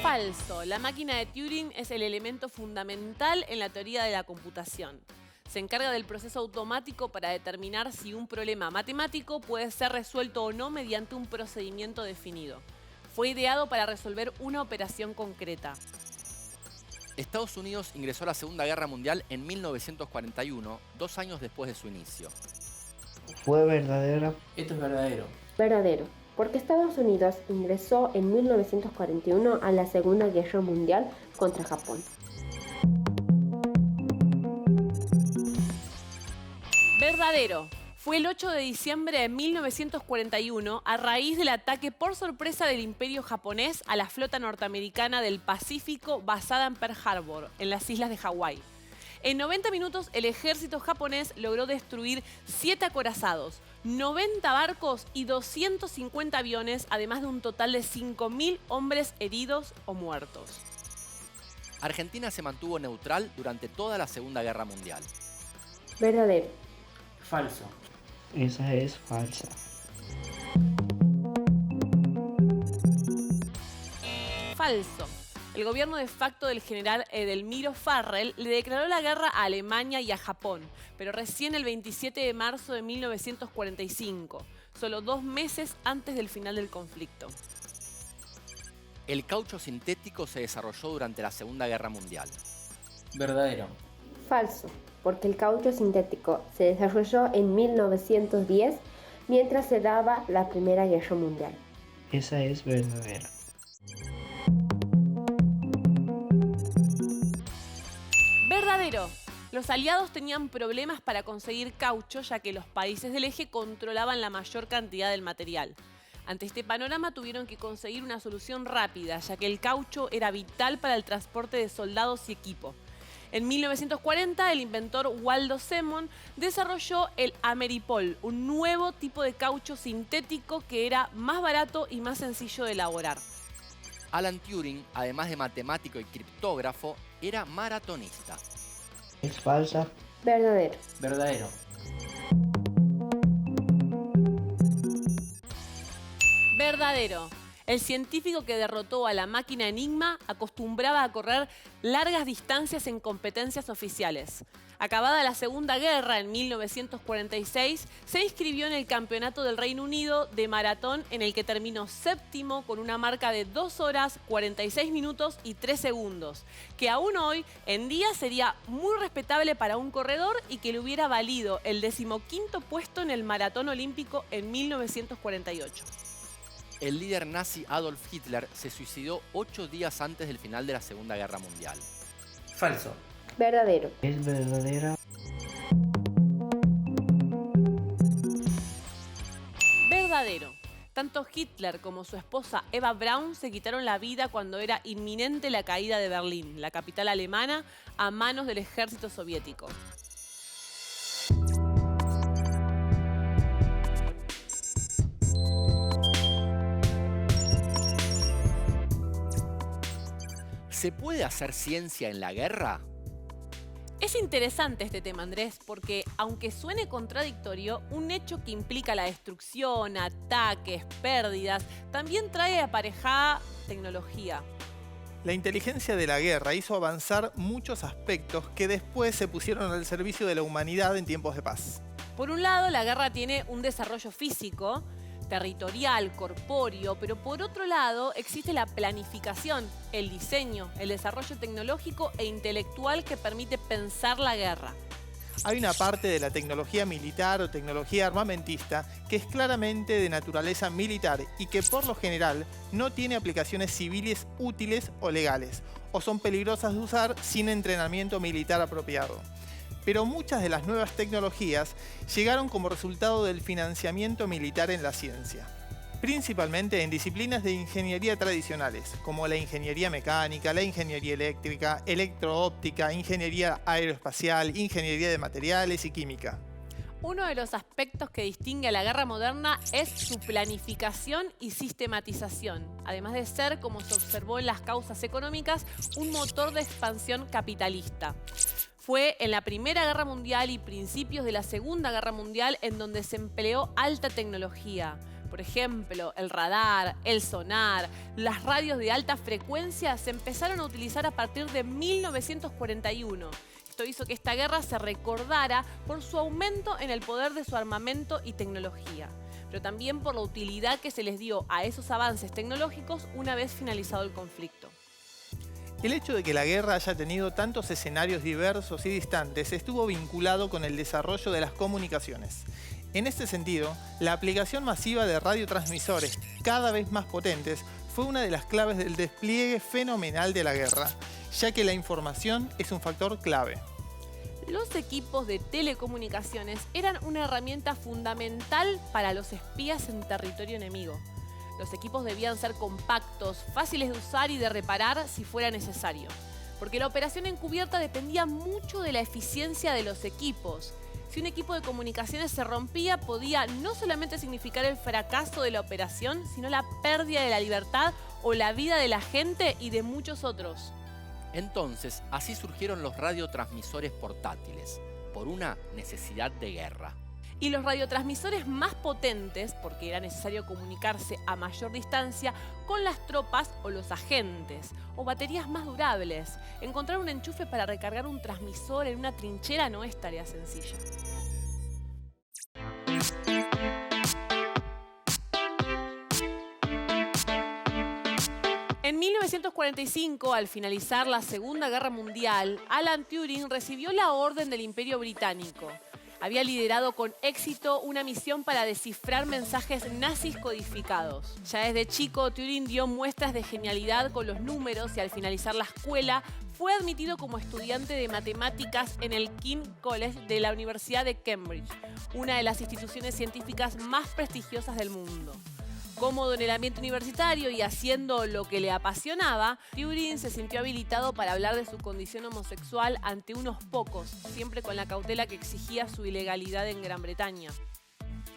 Falso. La máquina de Turing es el elemento fundamental en la teoría de la computación. Se encarga del proceso automático para determinar si un problema matemático puede ser resuelto o no mediante un procedimiento definido. Fue ideado para resolver una operación concreta. Estados Unidos ingresó a la Segunda Guerra Mundial en 1941, 2 años después de su inicio. Fue verdadera. Esto es verdadero. Verdadero, porque Estados Unidos ingresó en 1941 a la Segunda Guerra Mundial contra Japón. Verdadero. Fue el 8 de diciembre de 1941 a raíz del ataque por sorpresa del Imperio japonés a la flota norteamericana del Pacífico basada en Pearl Harbor, en las islas de Hawái. En 90 minutos el ejército japonés logró destruir 7 acorazados, 90 barcos y 250 aviones, además de un total de 5.000 hombres heridos o muertos. Argentina se mantuvo neutral durante toda la Segunda Guerra Mundial. Verdadero. Falso. Esa es falsa. Falso. El gobierno de facto del general Edelmiro Farrell le declaró la guerra a Alemania y a Japón, pero recién el 27 de marzo de 1945, solo 2 meses antes del final del conflicto. El caucho sintético se desarrolló durante la Segunda Guerra Mundial. Verdadero. Falso, porque el caucho sintético se desarrolló en 1910 mientras se daba la Primera Guerra Mundial. Esa es verdadera. Verdadero. Los aliados tenían problemas para conseguir caucho, ya que los países del eje controlaban la mayor cantidad del material. Ante este panorama tuvieron que conseguir una solución rápida, ya que el caucho era vital para el transporte de soldados y equipo. En 1940, el inventor Waldo Semon desarrolló el Ameripol, un nuevo tipo de caucho sintético que era más barato y más sencillo de elaborar. Alan Turing, además de matemático y criptógrafo, era maratonista. Es falsa. Verdadero. Verdadero. Verdadero. El científico que derrotó a la máquina Enigma acostumbraba a correr largas distancias en competencias oficiales. Acabada la Segunda Guerra en 1946, se inscribió en el Campeonato del Reino Unido de maratón, en el que terminó séptimo con una marca de 2 horas, 46 minutos y 3 segundos, que aún hoy en día sería muy respetable para un corredor y que le hubiera valido el 15º puesto en el maratón olímpico en 1948. El líder nazi Adolf Hitler se suicidó 8 días antes del final de la Segunda Guerra Mundial. Falso. Verdadero. Es verdadera. Verdadero. Tanto Hitler como su esposa Eva Braun se quitaron la vida cuando era inminente la caída de Berlín, la capital alemana, a manos del ejército soviético. ¿Se puede hacer ciencia en la guerra? Es interesante este tema, Andrés, porque aunque suene contradictorio, un hecho que implica la destrucción, ataques, pérdidas, también trae aparejada tecnología. La inteligencia de la guerra hizo avanzar muchos aspectos que después se pusieron al servicio de la humanidad en tiempos de paz. Por un lado, la guerra tiene un desarrollo físico, territorial, corpóreo, pero por otro lado existe la planificación, el diseño, el desarrollo tecnológico e intelectual que permite pensar la guerra. Hay una parte de la tecnología militar o tecnología armamentista que es claramente de naturaleza militar y que por lo general no tiene aplicaciones civiles útiles o legales, o son peligrosas de usar sin entrenamiento militar apropiado. Pero muchas de las nuevas tecnologías llegaron como resultado del financiamiento militar en la ciencia, principalmente en disciplinas de ingeniería tradicionales, como la ingeniería mecánica, la ingeniería eléctrica, electro-óptica, ingeniería aeroespacial, ingeniería de materiales y química. Uno de los aspectos que distingue a la guerra moderna es su planificación y sistematización, además de ser, como se observó en las causas económicas, un motor de expansión capitalista. Fue en la Primera Guerra Mundial y principios de la Segunda Guerra Mundial en donde se empleó alta tecnología. Por ejemplo, el radar, el sonar, las radios de alta frecuencia se empezaron a utilizar a partir de 1941. Esto hizo que esta guerra se recordara por su aumento en el poder de su armamento y tecnología. pero también por la utilidad que se les dio a esos avances tecnológicos una vez finalizado el conflicto. El hecho de que la guerra haya tenido tantos escenarios diversos y distantes estuvo vinculado con el desarrollo de las comunicaciones. En este sentido, la aplicación masiva de radiotransmisores cada vez más potentes fue una de las claves del despliegue fenomenal de la guerra, ya que la información es un factor clave. Los equipos de telecomunicaciones eran una herramienta fundamental para los espías en territorio enemigo. Los equipos debían ser compactos, fáciles de usar y de reparar si fuera necesario, porque la operación encubierta dependía mucho de la eficiencia de los equipos. Si un equipo de comunicaciones se rompía, podía no solamente significar el fracaso de la operación, sino la pérdida de la libertad o la vida de la gente y de muchos otros. Entonces, así surgieron los radiotransmisores portátiles, por una necesidad de guerra. Y los radiotransmisores más potentes, porque era necesario comunicarse a mayor distancia con las tropas o los agentes, o baterías más durables. Encontrar un enchufe para recargar un transmisor en una trinchera no es tarea sencilla. En 1945, al finalizar la Segunda Guerra Mundial, Alan Turing recibió la Orden del Imperio Británico. Había liderado con éxito una misión para descifrar mensajes nazis codificados. Ya desde chico, Turing dio muestras de genialidad con los números y al finalizar la escuela fue admitido como estudiante de matemáticas en el King's College de la Universidad de Cambridge, una de las instituciones científicas más prestigiosas del mundo. Cómodo en el ambiente universitario y haciendo lo que le apasionaba, Turing se sintió habilitado para hablar de su condición homosexual ante unos pocos, siempre con la cautela que exigía su ilegalidad en Gran Bretaña.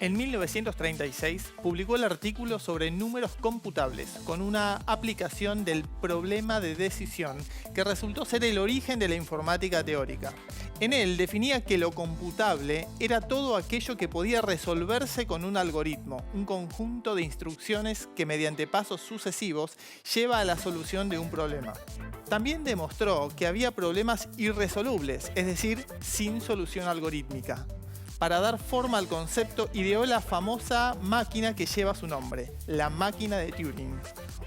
En 1936 publicó el artículo sobre números computables, con una aplicación del problema de decisión que resultó ser el origen de la informática teórica. En él definía que lo computable era todo aquello que podía resolverse con un algoritmo, un conjunto de instrucciones que mediante pasos sucesivos lleva a la solución de un problema. También demostró que había problemas irresolubles, es decir, sin solución algorítmica. Para dar forma al concepto, ideó la famosa máquina que lleva su nombre, la máquina de Turing.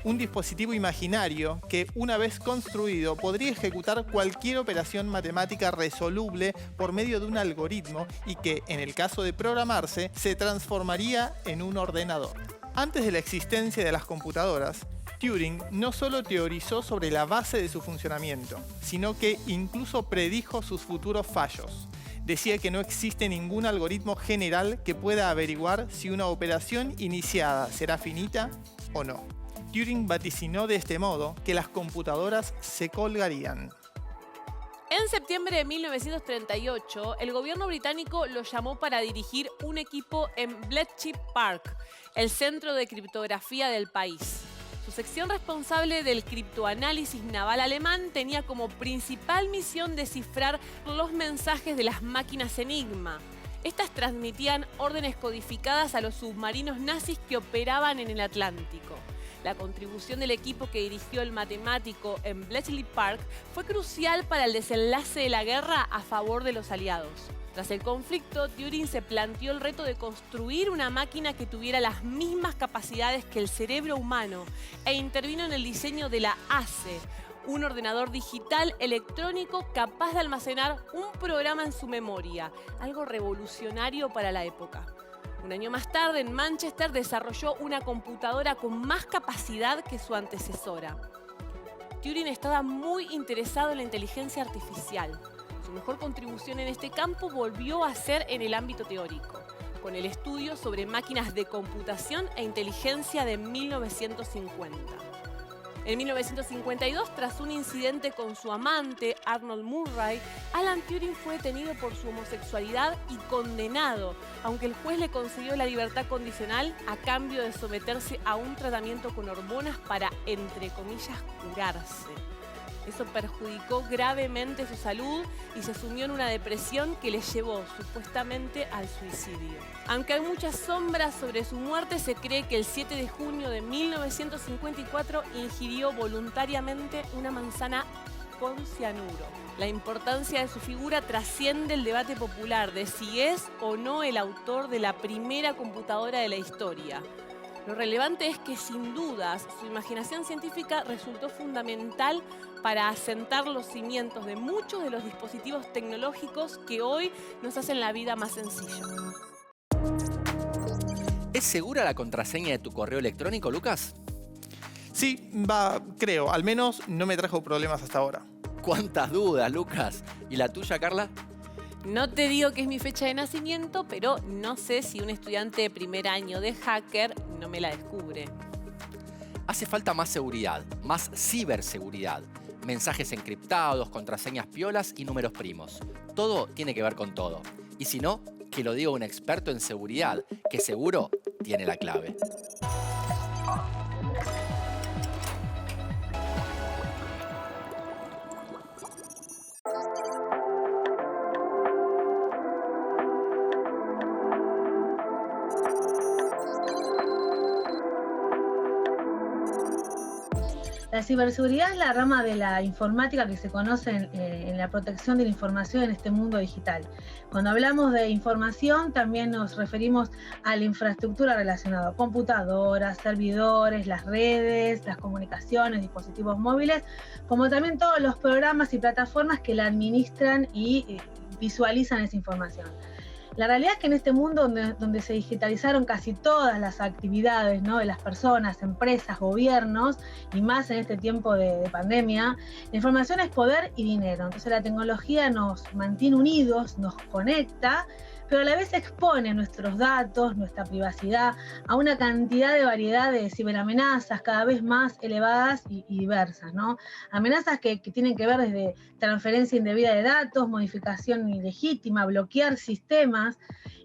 Un dispositivo imaginario que, una vez construido, podría ejecutar cualquier operación matemática resoluble por medio de un algoritmo y que, en el caso de programarse, se transformaría en un ordenador. Antes de la existencia de las computadoras, Turing no solo teorizó sobre la base de su funcionamiento, sino que incluso predijo sus futuros fallos. Decía que no existe ningún algoritmo general que pueda averiguar si una operación iniciada será finita o no. Turing vaticinó de este modo que las computadoras se colgarían. En septiembre de 1938, el gobierno británico lo llamó para dirigir un equipo en Bletchley Park, el centro de criptografía del país. Su sección responsable del criptoanálisis naval alemán tenía como principal misión descifrar los mensajes de las máquinas Enigma. Estas transmitían órdenes codificadas a los submarinos nazis que operaban en el Atlántico. La contribución del equipo que dirigió el matemático en Bletchley Park fue crucial para el desenlace de la guerra a favor de los aliados. Tras el conflicto, Turing se planteó el reto de construir una máquina que tuviera las mismas capacidades que el cerebro humano e intervino en el diseño de la ACE, un ordenador digital electrónico capaz de almacenar un programa en su memoria, algo revolucionario para la época. Un año más tarde, en Manchester, desarrolló una computadora con más capacidad que su antecesora. Turing estaba muy interesado en la inteligencia artificial. Su mejor contribución en este campo volvió a ser en el ámbito teórico, con el estudio sobre máquinas de computación e inteligencia de 1950. En 1952, tras un incidente con su amante, Arnold Murray, Alan Turing fue detenido por su homosexualidad y condenado, aunque el juez le concedió la libertad condicional a cambio de someterse a un tratamiento con hormonas para, entre comillas, curarse. Eso perjudicó gravemente su salud y se sumió en una depresión que le llevó supuestamente al suicidio. Aunque hay muchas sombras sobre su muerte, se cree que el 7 de junio de 1954 ingirió voluntariamente una manzana con cianuro. La importancia de su figura trasciende el debate popular de si es o no el autor de la primera computadora de la historia. Lo relevante es que, sin dudas, su imaginación científica resultó fundamental para asentar los cimientos de muchos de los dispositivos tecnológicos que hoy nos hacen la vida más sencilla. ¿Es segura la contraseña de tu correo electrónico, Lucas? Sí, creo. Al menos no me trajo problemas hasta ahora. ¿Cuántas dudas, Lucas? ¿Y la tuya, Carla? No te digo que es mi fecha de nacimiento, pero no sé si un estudiante de primer año de hacker no me la descubre. Hace falta más seguridad, más ciberseguridad. Mensajes encriptados, contraseñas piolas y números primos. Todo tiene que ver con todo. Y si no, que lo diga un experto en seguridad, que seguro tiene la clave. La ciberseguridad es la rama de la informática que se conoce en la protección de la información en este mundo digital. Cuando hablamos de información, también nos referimos a la infraestructura relacionada a computadoras, servidores, las redes, las comunicaciones, dispositivos móviles, como también todos los programas y plataformas que la administran y visualizan esa información. La realidad es que en este mundo donde se digitalizaron casi todas las actividades, ¿no?, de las personas, empresas, gobiernos, y más en este tiempo de pandemia, la información es poder y dinero. Entonces la tecnología nos mantiene unidos, nos conecta, pero a la vez expone nuestros datos, nuestra privacidad, a una cantidad de variedad de ciberamenazas cada vez más elevadas y diversas, ¿no? Amenazas que tienen que ver desde transferencia indebida de datos, modificación ilegítima, bloquear sistemas.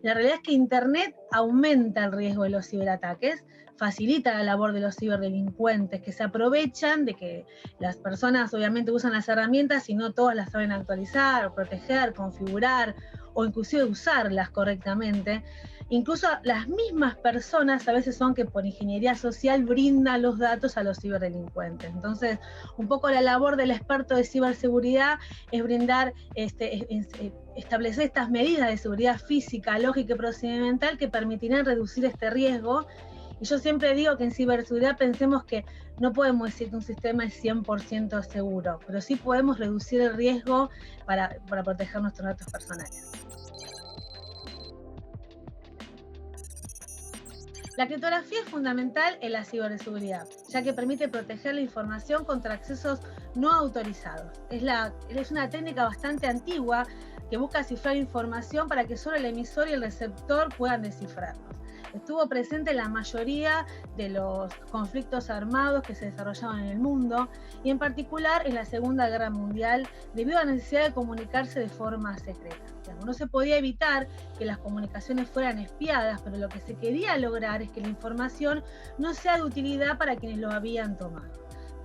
La realidad es que Internet aumenta el riesgo de los ciberataques, facilita la labor de los ciberdelincuentes que se aprovechan de que las personas obviamente usan las herramientas y no todas las saben actualizar, proteger, configurar o inclusive usarlas correctamente. Incluso las mismas personas a veces son que por ingeniería social brindan los datos a los ciberdelincuentes. Entonces, un poco la labor del experto de ciberseguridad es brindar, establecer estas medidas de seguridad física, lógica y procedimental que permitirán reducir este riesgo. Y yo siempre digo que en ciberseguridad pensemos que no podemos decir que un sistema es 100% seguro, pero sí podemos reducir el riesgo para proteger nuestros datos personales. La criptografía es fundamental en la ciberseguridad, ya que permite proteger la información contra accesos no autorizados. Es una técnica bastante antigua que busca cifrar información para que solo el emisor y el receptor puedan descifrarlos. Estuvo presente en la mayoría de los conflictos armados que se desarrollaban en el mundo y en particular en la Segunda Guerra Mundial debido a la necesidad de comunicarse de forma secreta. No se podía evitar que las comunicaciones fueran espiadas, pero lo que se quería lograr es que la información no sea de utilidad para quienes lo habían tomado.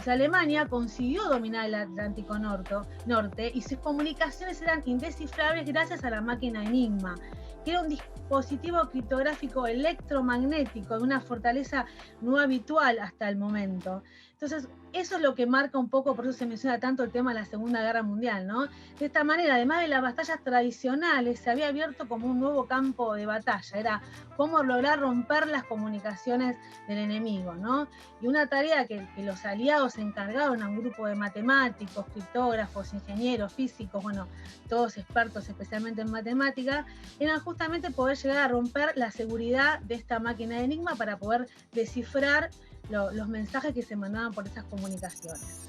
Alemania consiguió dominar el Atlántico Norte y sus comunicaciones eran indescifrables gracias a la máquina Enigma, que era un dispositivo criptográfico electromagnético de una fortaleza no habitual hasta el momento. Entonces, eso es lo que marca un poco, por eso se menciona tanto el tema de la Segunda Guerra Mundial, ¿no? De esta manera, además de las batallas tradicionales, se había abierto como un nuevo campo de batalla, era cómo lograr romper las comunicaciones del enemigo, ¿no? Y una tarea que los aliados encargaron a un grupo de matemáticos, criptógrafos, ingenieros, físicos, bueno, todos expertos especialmente en matemática, era justamente poder llegar a romper la seguridad de esta máquina de Enigma para poder descifrar los mensajes que se mandaban por esas comunicaciones.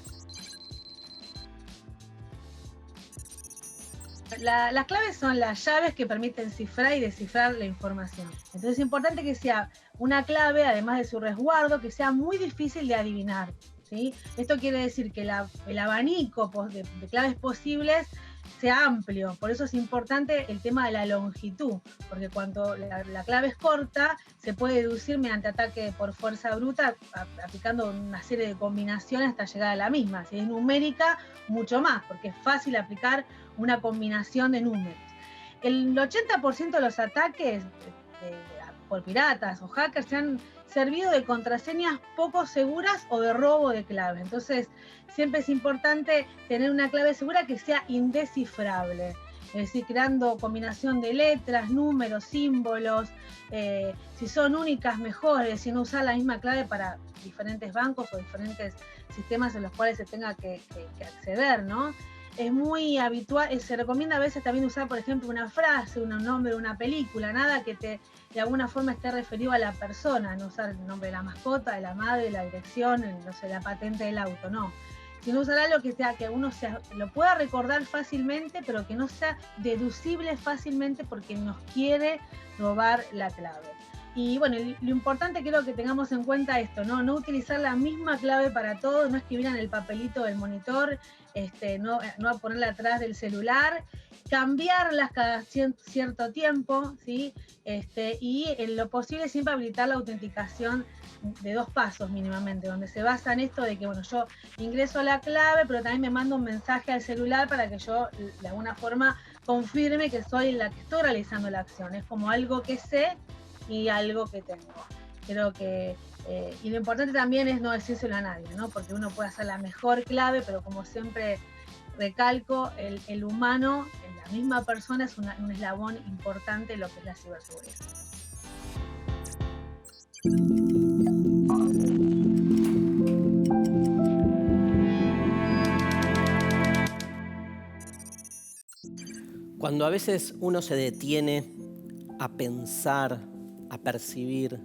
Las claves son las llaves que permiten cifrar y descifrar la información. Entonces es importante que sea una clave, además de su resguardo, que sea muy difícil de adivinar, ¿sí? Esto quiere decir que el abanico de claves posibles sea amplio, por eso es importante el tema de la longitud, porque cuando la clave es corta, se puede deducir mediante ataque por fuerza bruta, aplicando una serie de combinaciones hasta llegar a la misma. Si es numérica, mucho más, porque es fácil aplicar una combinación de números. El 80% de los ataques por piratas o hackers se han servido de contraseñas poco seguras o de robo de clave. Entonces, siempre es importante tener una clave segura que sea indescifrable. Es decir, creando combinación de letras, números, símbolos. Si son únicas, mejor. Es decir, no usar la misma clave para diferentes bancos o diferentes sistemas en los cuales se tenga que acceder, ¿no? Es muy habitual, se recomienda a veces también usar, por ejemplo, una frase, un nombre de una película, nada que de alguna forma esté referido a la persona, no usar el nombre de la mascota, de la madre, la dirección, no sé, la patente del auto, no. Sino usar algo que uno lo pueda recordar fácilmente, pero que no sea deducible fácilmente porque nos quiere robar la clave. Y bueno, lo importante creo que tengamos en cuenta esto, ¿no? No utilizar la misma clave para todo, no escribir en el papelito del monitor, no ponerla atrás del celular, cambiarlas cada cierto tiempo, ¿sí? Y en lo posible siempre habilitar la autenticación de 2 pasos mínimamente, donde se basa en esto de que, bueno, yo ingreso la clave, pero también me mando un mensaje al celular para que yo de alguna forma confirme que soy la que estoy realizando la acción. Es como algo que sé y algo que tengo. Creo que, y lo importante también es no decírselo a nadie, ¿no? Porque uno puede hacer la mejor clave, pero como siempre recalco, el humano, la misma persona es un eslabón importante en lo que es la ciberseguridad. Cuando a veces uno se detiene a pensar, a percibir,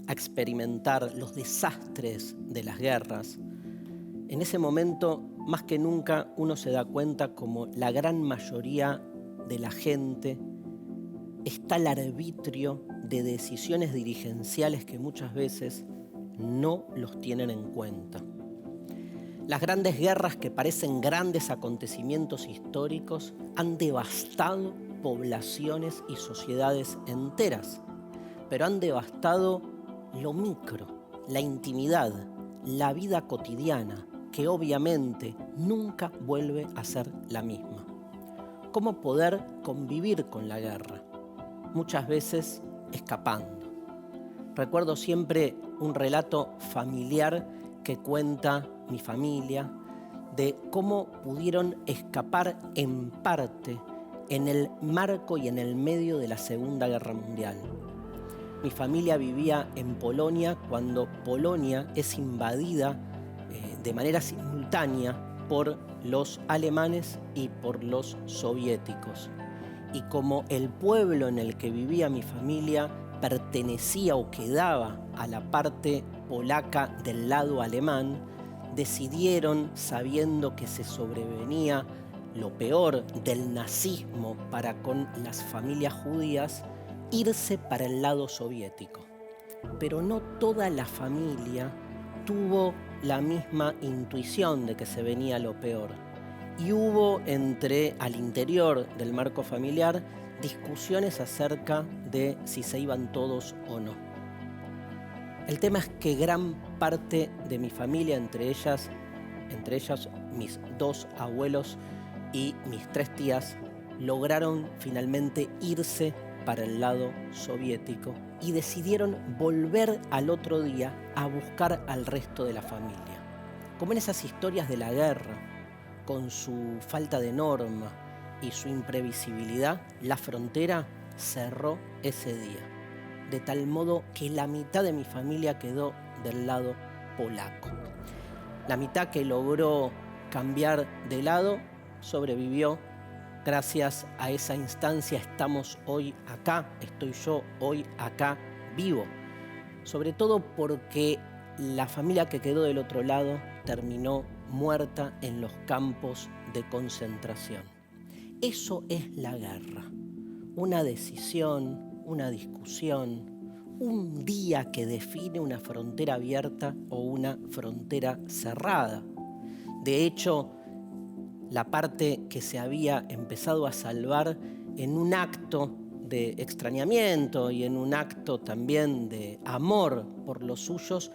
a experimentar los desastres de las guerras, en ese momento, más que nunca, uno se da cuenta como la gran mayoría de la gente está al arbitrio de decisiones dirigenciales que muchas veces no los tienen en cuenta. Las grandes guerras que parecen grandes acontecimientos históricos han devastado poblaciones y sociedades enteras, pero han devastado lo micro, la intimidad, la vida cotidiana, que obviamente nunca vuelve a ser la misma. ¿Cómo poder convivir con la guerra? Muchas veces escapando. Recuerdo siempre un relato familiar que cuenta mi familia de cómo pudieron escapar en parte en el marco y en el medio de la Segunda Guerra Mundial. Mi familia vivía en Polonia cuando Polonia es invadida de manera simultánea por los alemanes y por los soviéticos. Y como el pueblo en el que vivía mi familia pertenecía o quedaba a la parte polaca del lado alemán, decidieron, sabiendo que se sobrevenía lo peor del nazismo para con las familias judías, irse para el lado soviético. Pero no toda la familia tuvo la misma intuición de que se venía lo peor. Y hubo al interior del marco familiar discusiones acerca de si se iban todos o no. El tema es que gran parte de mi familia, entre ellas mis 2 abuelos y mis 3 tías, lograron finalmente irse para el lado soviético y decidieron volver al otro día a buscar al resto de la familia. Como en esas historias de la guerra, con su falta de norma y su imprevisibilidad, la frontera cerró ese día, de tal modo que la mitad de mi familia quedó del lado polaco. La mitad que logró cambiar de lado sobrevivió. Gracias a esa instancia estamos hoy acá, estoy yo hoy acá vivo. Sobre todo porque la familia que quedó del otro lado terminó muerta en los campos de concentración. Eso es la guerra. Una decisión, una discusión, un día que define una frontera abierta o una frontera cerrada. De hecho, la parte que se había empezado a salvar en un acto de extrañamiento y en un acto también de amor por los suyos,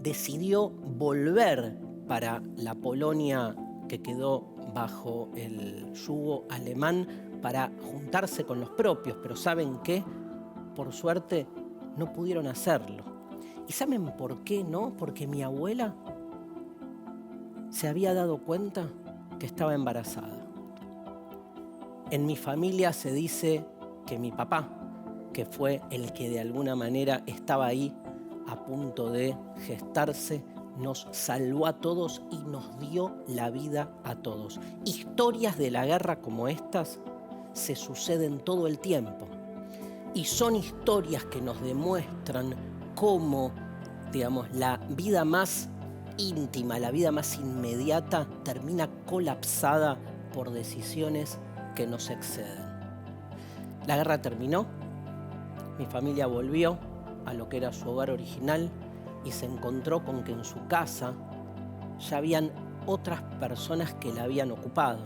decidió volver para la Polonia que quedó bajo el yugo alemán para juntarse con los propios. Pero ¿saben qué? Por suerte no pudieron hacerlo. ¿Y saben por qué no? Porque mi abuela se había dado cuenta que estaba embarazada. En mi familia se dice que mi papá, que fue el que de alguna manera estaba ahí a punto de gestarse, nos salvó a todos y nos dio la vida a todos. Historias de la guerra como estas se suceden todo el tiempo y son historias que nos demuestran cómo, digamos, la vida más íntima, la vida más inmediata termina colapsada por decisiones que nos exceden. La guerra terminó, mi familia volvió a lo que era su hogar original y se encontró con que en su casa ya habían otras personas que la habían ocupado.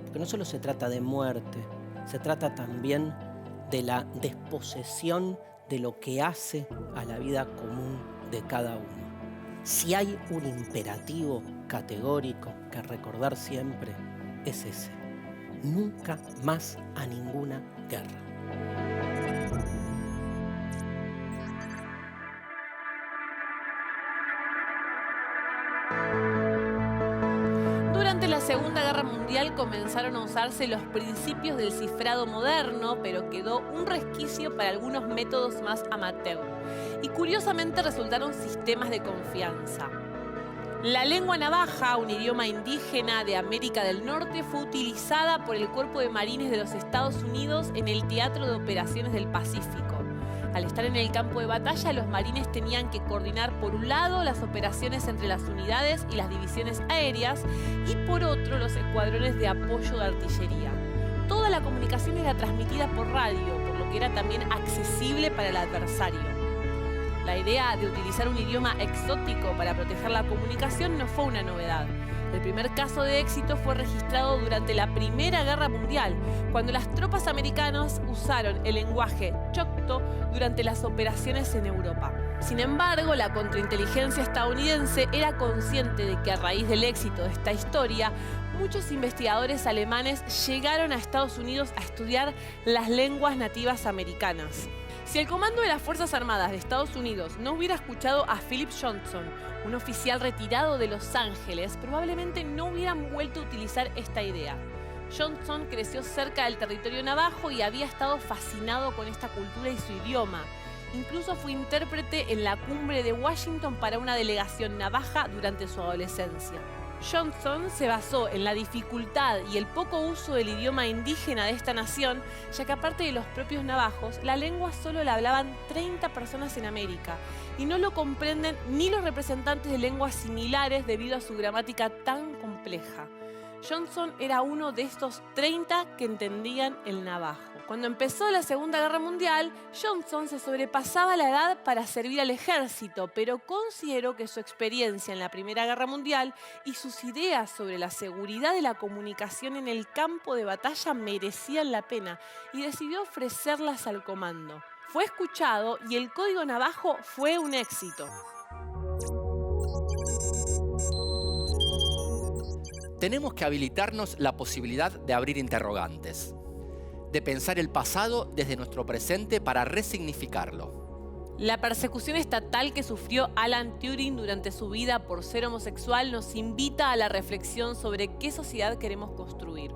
Porque no solo se trata de muerte, se trata también de la desposesión de lo que hace a la vida común de cada uno. Si hay un imperativo categórico que recordar siempre, es ese: nunca más a ninguna guerra. Durante la Segunda Guerra Mundial comenzaron a usarse los principios del cifrado moderno, pero quedó un resquicio para algunos métodos más amateur. Y curiosamente resultaron sistemas de confianza. La lengua navaja, un idioma indígena de América del Norte, fue utilizada por el Cuerpo de Marines de los Estados Unidos en el Teatro de Operaciones del Pacífico. Al estar en el campo de batalla, los marines tenían que coordinar por un lado las operaciones entre las unidades y las divisiones aéreas y por otro los escuadrones de apoyo de artillería. Toda la comunicación era transmitida por radio, por lo que era también accesible para el adversario. La idea de utilizar un idioma exótico para proteger la comunicación no fue una novedad. El primer caso de éxito fue registrado durante la Primera Guerra Mundial, cuando las tropas americanas usaron el lenguaje choctaw durante las operaciones en Europa. Sin embargo, la contrainteligencia estadounidense era consciente de que a raíz del éxito de esta historia, muchos investigadores alemanes llegaron a Estados Unidos a estudiar las lenguas nativas americanas. Si el comando de las Fuerzas Armadas de Estados Unidos no hubiera escuchado a Philip Johnson, un oficial retirado de Los Ángeles, probablemente no hubieran vuelto a utilizar esta idea. Johnson creció cerca del territorio navajo y había estado fascinado con esta cultura y su idioma. Incluso fue intérprete en la cumbre de Washington para una delegación navaja durante su adolescencia. Johnson se basó en la dificultad y el poco uso del idioma indígena de esta nación, ya que aparte de los propios navajos, la lengua solo la hablaban 30 personas en América y no lo comprenden ni los representantes de lenguas similares debido a su gramática tan compleja. Johnson era uno de estos 30 que entendían el navajo. Cuando empezó la Segunda Guerra Mundial, Johnson se sobrepasaba la edad para servir al ejército, pero consideró que su experiencia en la Primera Guerra Mundial y sus ideas sobre la seguridad de la comunicación en el campo de batalla merecían la pena y decidió ofrecerlas al comando. Fue escuchado y el código navajo fue un éxito. Tenemos que habilitarnos la posibilidad de abrir interrogantes, de pensar el pasado desde nuestro presente para resignificarlo. La persecución estatal que sufrió Alan Turing durante su vida por ser homosexual nos invita a la reflexión sobre qué sociedad queremos construir.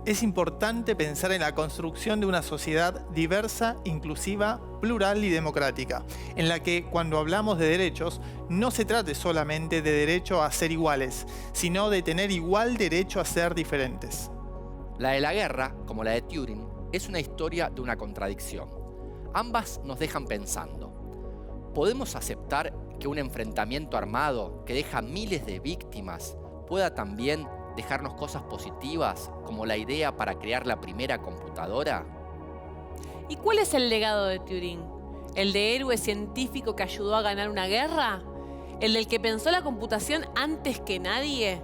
Es importante pensar en la construcción de una sociedad diversa, inclusiva, plural y democrática, en la que cuando hablamos de derechos no se trate solamente de derecho a ser iguales, sino de tener igual derecho a ser diferentes. La de la guerra, como la de Turing, es una historia de una contradicción. Ambas nos dejan pensando. ¿Podemos aceptar que un enfrentamiento armado que deja miles de víctimas pueda también dejarnos cosas positivas, como la idea para crear la primera computadora? ¿Y cuál es el legado de Turing? ¿El de héroe científico que ayudó a ganar una guerra? ¿El del que pensó la computación antes que nadie?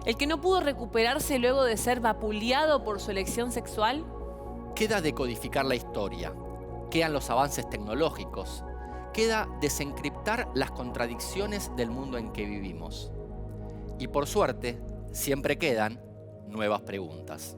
¿El que no pudo recuperarse luego de ser vapuleado por su elección sexual? Queda decodificar la historia, quedan los avances tecnológicos, queda desencriptar las contradicciones del mundo en que vivimos. Y por suerte, siempre quedan nuevas preguntas.